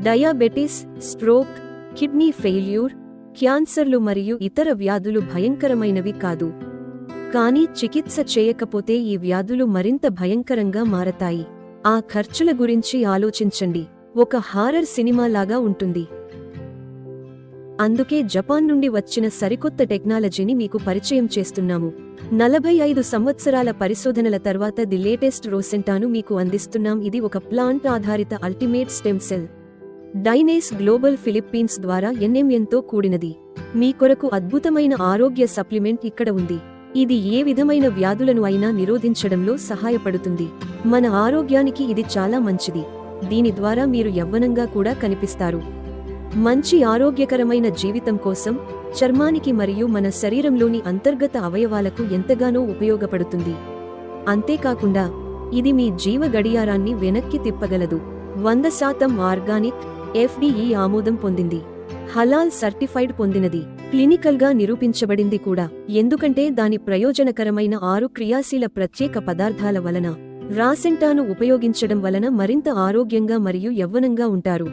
Diabetes, stroke, kidney failure, క్యాన్సర్లు మరియు ఇతర వ్యాధులు భయంకరమైనవి కాదు. కానీ చికిత్స చేయకపోతే ఈ వ్యాధులు మరింత భయంకరంగా మారతాయి. ఆ ఖర్చుల గురించి ఆలోచించండి. ఒక హారర్ సినిమా లాగా ఉంటుంది. అందుకే జపాన్ నుండి వచ్చిన సరికొత్త టెక్నాలజీని మీకు పరిచయం చేస్తున్నాము. 45 సంవత్సరాల పరిశోధనల తర్వాత ది లేటెస్ట్ రోసెంటాను మీకు అందిస్తున్నాం. ఇది ఒక ప్లాంట్ ఆధారిత అల్టిమేట్ స్టెమ్ సెల్ డైనేస్ గ్లోబల్ ఫిలిప్పీన్స్ ద్వారా ఎన్ఎంఎన్తో కూడినది. మీ కొరకు అద్భుతమైన ఆరోగ్య సప్లిమెంట్ ఇక్కడ ఉంది. ఇది ఏ విధమైన వ్యాధులను అయినా నిరోధించడంలో సహాయపడుతుంది. మన ఆరోగ్యానికి ఇది చాలా మంచిది. దీని ద్వారా మీరు యవ్వనంగా కూడా కనిపిస్తారు. మంచి ఆరోగ్యకరమైన జీవితం కోసం చర్మానికి మరియు మన శరీరంలోని అంతర్గత అవయవాలకు ఎంతగానో ఉపయోగపడుతుంది. అంతేకాకుండా ఇది మీ జీవ గడియారాన్ని వెనక్కి తిప్పగలదు. 100% ఆర్గానిక్, ఎఫ్డిఈ ఆమోదం పొందింది, హలాల్ సర్టిఫైడ్ పొందినది, క్లినికల్గా నిరూపించబడింది కూడా. ఎందుకంటే దాని ప్రయోజనకరమైన 6 క్రియాశీల ప్రత్యేక పదార్థాల వలన. రాసెంటాను ఉపయోగించడం వలన మరింత ఆరోగ్యంగా మరియు యవ్వనంగా ఉంటారు.